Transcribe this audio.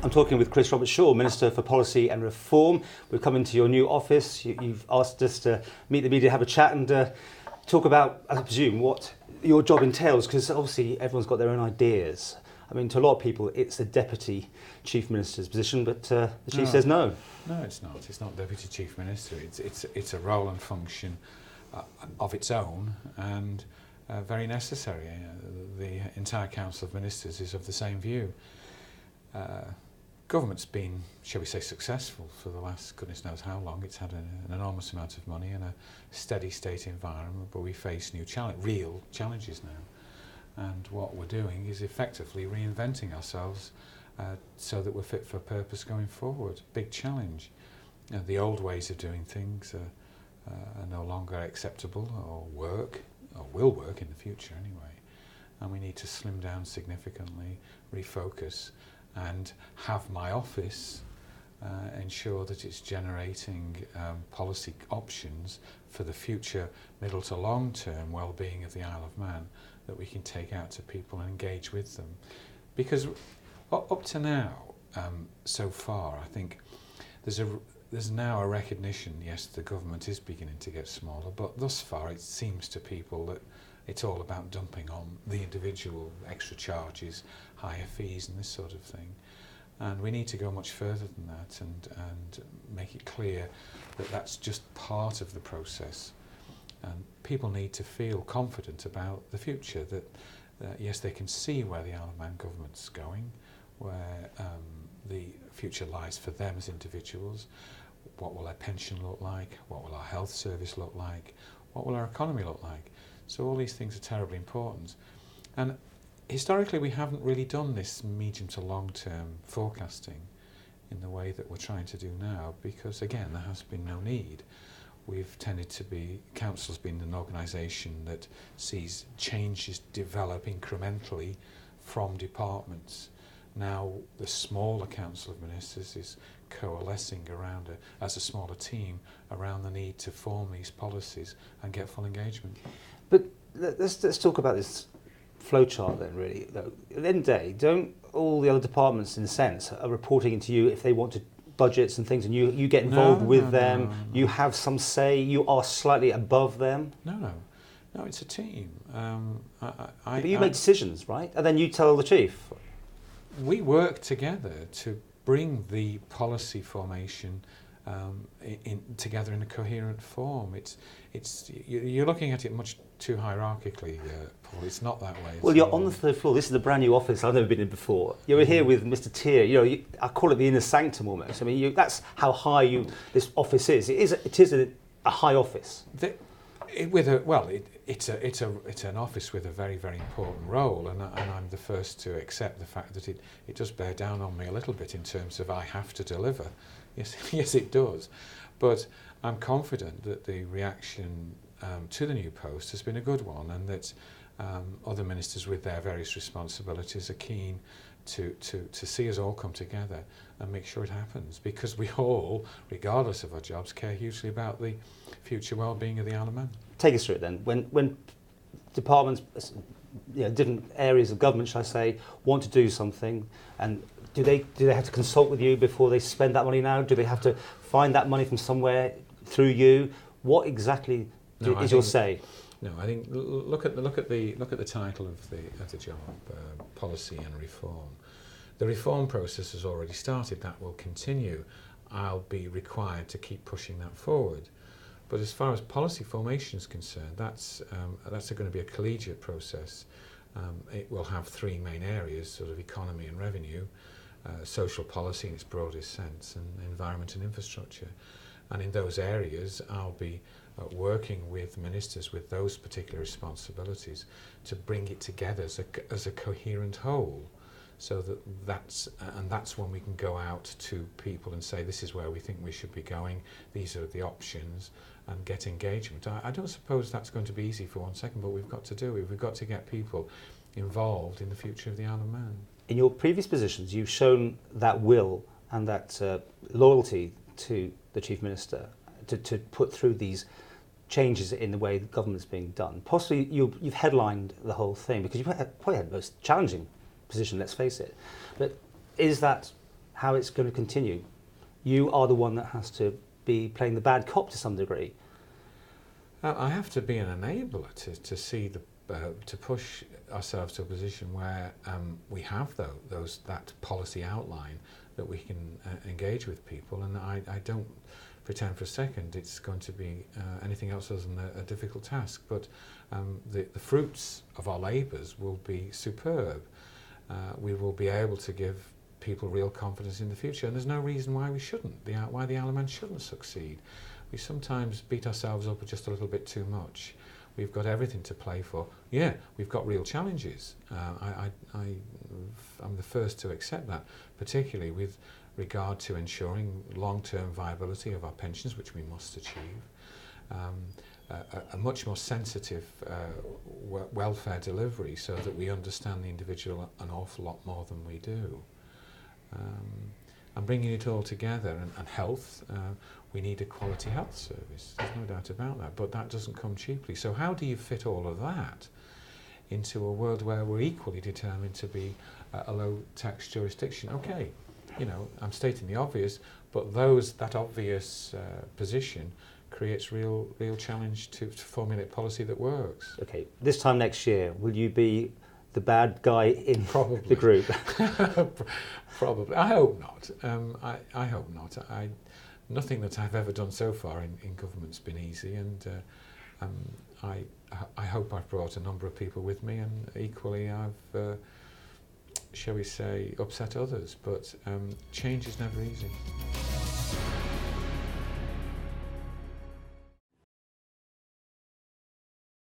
I'm talking with Chris Robertshaw, Minister for Policy and Reform. We've come into your new office. You've asked us to meet the media, have a chat and talk about, I presume, what your job entails, because obviously everyone's got their own ideas. I mean, to a lot of people, it's the Deputy Chief Minister's position, but the Chief says no. No, it's not. It's not Deputy Chief Minister. It's a role and function of its own and very necessary. The entire Council of Ministers is of the same view. Government's been, shall we say, successful for the last goodness knows how long. It's had an enormous amount of money and a steady state environment, but we face new real challenges now. And what we're doing is effectively reinventing ourselves so that we're fit for purpose going forward. Big challenge. The old ways of doing things are no longer acceptable or will work in the future anyway. And we need to slim down significantly, refocus, and have my office ensure that it's generating policy options for the future middle to long term well-being of the Isle of Man that we can take out to people and engage with them. Because up to now, so far, I think there's now a recognition, yes, the government is beginning to get smaller, but thus far it seems to people that it's all about dumping on the individual extra charges, higher fees and this sort of thing. And we need to go much further than that and make it clear that that's just part of the process. And people need to feel confident about the future, that yes, they can see where the Isle of Man government's going, where the future lies for them as individuals. What will their pension look like? What will our health service look like? What will our economy look like? So all these things are terribly important. And historically we haven't really done this medium to long term forecasting in the way that we're trying to do now, because again there has been no need. We've tended to be, Council's been an organisation that sees changes develop incrementally from departments. Now the smaller Council of Ministers is coalescing around as a smaller team around the need to form these policies and get full engagement. But let's talk about this flowchart then, really. At the end of the day, don't all the other departments, in a sense, are reporting into you if they want to budgets and things, and you get involved with them, no. You have some say, you are slightly above them? No, it's a team. But you make decisions, right? And then you tell the Chief? We work together to bring the policy formation together in a coherent form. You're looking at it much too hierarchically, Paul. It's not that way. Well, you're on the third floor. This is a brand new office. I've never been in before. You were here with Mr. Tier. I call it the inner sanctum almost. I mean, that's how high this office is. It is a high office. It's an office with a very, very important role, and I'm the first to accept the fact that it does bear down on me a little bit in terms of I have to deliver. Yes, it does. But I'm confident that the reaction to the new post has been a good one, and that other ministers with their various responsibilities are keen to see us all come together and make sure it happens, because we all, regardless of our jobs, care hugely about the future well-being of the Isle of Man. Take us through it then. When departments, different areas of government, shall I say, want to do something, and do they have to consult with you before they spend that money now? Do they have to find that money from somewhere through you? What exactly is your say? No, I think look at the title of the job, policy and reform. The reform process has already started. That will continue. I'll be required to keep pushing that forward. But as far as policy formation is concerned, that's going to be a collegiate process. It will have three main areas: sort of economy and revenue, social policy in its broadest sense, and environment and infrastructure. And in those areas, I'll be working with ministers with those particular responsibilities to bring it together as a coherent whole, so that's when we can go out to people and say, this is where we think we should be going, these are the options, and get engagement. I don't suppose that's going to be easy for 1 second, but we've got to do it. We've got to get people involved in the future of the Isle of Man. In your previous positions, you've shown that will and that loyalty to the Chief Minister to put through these changes in the way the government's being done. Possibly you've headlined the whole thing because you've probably had the most challenging position, let's face it. But is that how it's going to continue. You are the one that has to be playing the bad cop to some degree. I have to be an enabler to see to push ourselves to a position where we have that policy outline that we can engage with people, and I don't pretend for a second it's going to be anything else other than a difficult task, but the fruits of our labours will be superb. We will be able to give people real confidence in the future, and there's no reason why we shouldn't, why the Isle of Man shouldn't succeed. We sometimes beat ourselves up just a little bit too much. We've got everything to play for. Yeah, we've got real challenges. I'm the first to accept that, particularly with regard to ensuring long-term viability of our pensions, which we must achieve, a much more sensitive welfare delivery so that we understand the individual an awful lot more than we do. And bringing it all together, and health, we need a quality health service, there's no doubt about that, but that doesn't come cheaply. So how do you fit all of that into a world where we're equally determined to be a low-tax jurisdiction? Okay, you know, I'm stating the obvious, but that obvious position creates real challenge to formulate policy that works. Okay, this time next year, will you be the bad guy in the group? Probably. I hope not. I hope not. Nothing that I've ever done so far in government's been easy, and I hope I've brought a number of people with me, and equally I've, shall we say, upset others. But change is never easy.